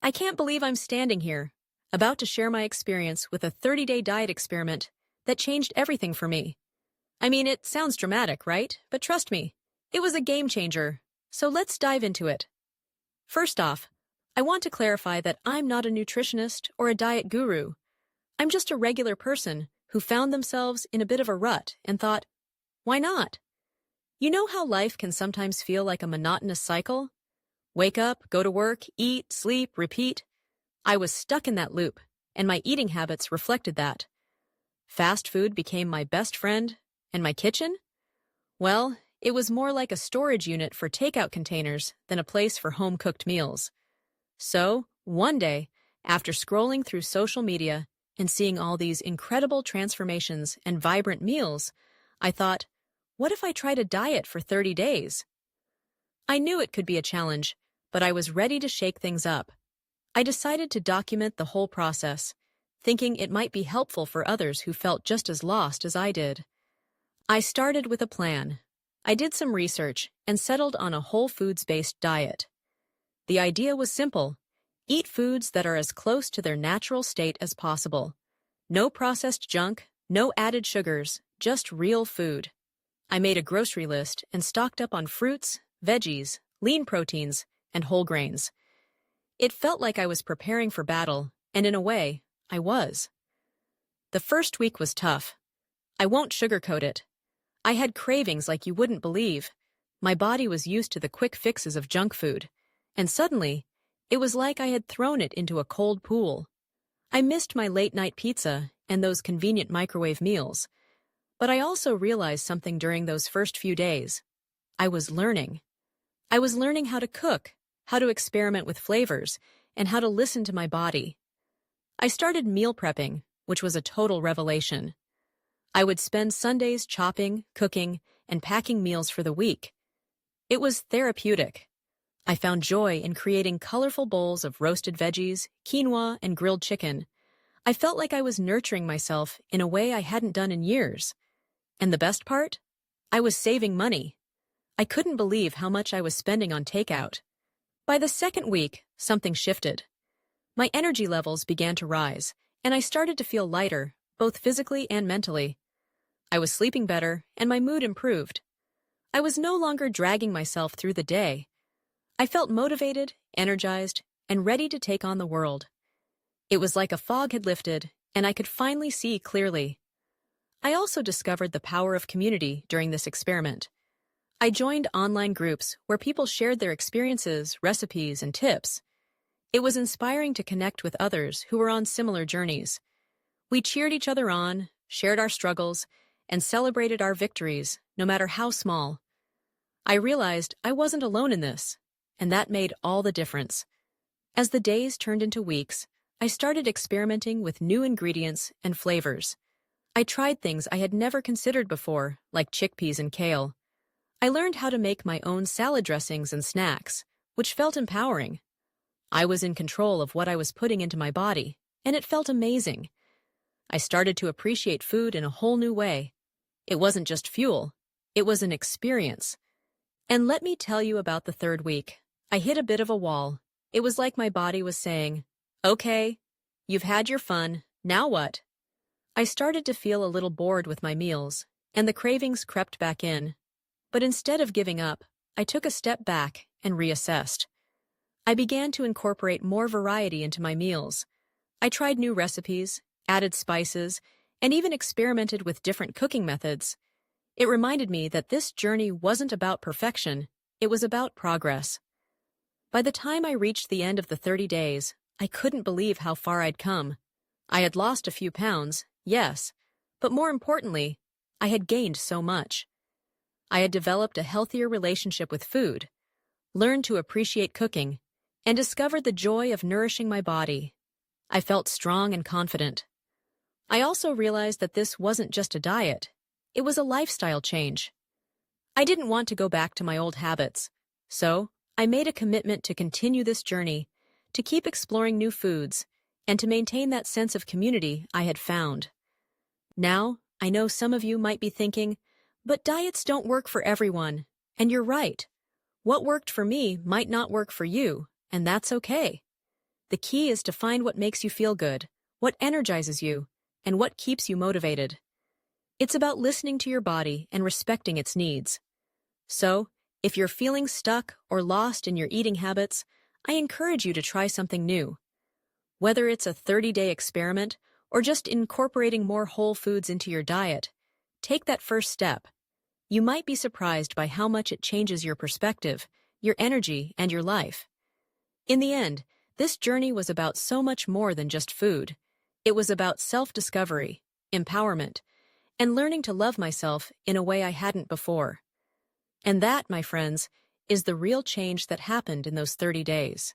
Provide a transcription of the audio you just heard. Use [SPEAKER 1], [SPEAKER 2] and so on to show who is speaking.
[SPEAKER 1] I can't believe I'm standing here, about to share my experience with a 30-day diet experiment that changed everything for me. I mean, it sounds dramatic, right? But trust me, it was a game changer. So let's dive into it. First off, I want to clarify that I'm not a nutritionist or a diet guru. I'm just a regular person who found themselves in a bit of a rut and thought, why not? You know how life can sometimes feel like a monotonous cycle? Wake up, go to work, eat, sleep, repeat. I was stuck in that loop, and my eating habits reflected that. Fast food became my best friend, and my kitchen? Well, it was more like a storage unit for takeout containers than a place for home-cooked meals. So, one day, after scrolling through social media and seeing all these incredible transformations and vibrant meals, I thought, what if I tried a diet for 30 days? I knew it could be a challenge, but I was ready to shake things up. I decided to document the whole process, thinking it might be helpful for others who felt just as lost as I did. I started with a plan. I did some research and settled on a whole foods-based diet. The idea was simple. Eat foods that are as close to their natural state as possible. No processed junk, no added sugars, just real food. I made a grocery list and stocked up on fruits, veggies, lean proteins, and whole grains. It felt like I was preparing for battle, and in a way, I was. The first week was tough. I won't sugarcoat it. I had cravings like you wouldn't believe. My body was used to the quick fixes of junk food, and suddenly, it was like I had thrown it into a cold pool. I missed my late-night pizza and those convenient microwave meals. But I also realized something during those first few days. I was learning. I was learning how to cook, how to experiment with flavors, and how to listen to my body. I started meal prepping, which was a total revelation. I would spend Sundays chopping, cooking, and packing meals for the week. It was therapeutic. I found joy in creating colorful bowls of roasted veggies, quinoa, and grilled chicken. I felt like I was nurturing myself in a way I hadn't done in years. And the best part? I was saving money. I couldn't believe how much I was spending on takeout. By the second week, something shifted. My energy levels began to rise, and I started to feel lighter, both physically and mentally. I was sleeping better, and my mood improved. I was no longer dragging myself through the day. I felt motivated, energized, and ready to take on the world. It was like a fog had lifted, and I could finally see clearly. I also discovered the power of community during this experiment. I joined online groups where people shared their experiences, recipes, and tips. It was inspiring to connect with others who were on similar journeys. We cheered each other on, shared our struggles, and celebrated our victories, no matter how small. I realized I wasn't alone in this, and that made all the difference. As the days turned into weeks, I started experimenting with new ingredients and flavors. I tried things I had never considered before, like chickpeas and kale. I learned how to make my own salad dressings and snacks, which felt empowering. I was in control of what I was putting into my body, and it felt amazing. I started to appreciate food in a whole new way. It wasn't just fuel, it was an experience. And let me tell you about the third week. I hit a bit of a wall. It was like my body was saying, okay, you've had your fun, now what? I started to feel a little bored with my meals, and the cravings crept back in. But instead of giving up, I took a step back and reassessed. I began to incorporate more variety into my meals. I tried new recipes, added spices, and even experimented with different cooking methods. It reminded me that this journey wasn't about perfection, it was about progress. By the time I reached the end of the 30 days, I couldn't believe how far I'd come. I had lost a few pounds, yes, but more importantly, I had gained so much. I had developed a healthier relationship with food, learned to appreciate cooking, and discovered the joy of nourishing my body. I felt strong and confident. I also realized that this wasn't just a diet, it was a lifestyle change. I didn't want to go back to my old habits, so I made a commitment to continue this journey, to keep exploring new foods, and to maintain that sense of community I had found. Now, I know some of you might be thinking, but diets don't work for everyone, and you're right. What worked for me might not work for you, and that's okay. The key is to find what makes you feel good, what energizes you, and what keeps you motivated. It's about listening to your body and respecting its needs. So, if you're feeling stuck or lost in your eating habits, I encourage you to try something new. Whether it's a 30-day experiment or just incorporating more whole foods into your diet, take that first step. You might be surprised by how much it changes your perspective, your energy, and your life. In the end, this journey was about so much more than just food. It was about self-discovery, empowerment, and learning to love myself in a way I hadn't before. And that, my friends, is the real change that happened in those 30 days.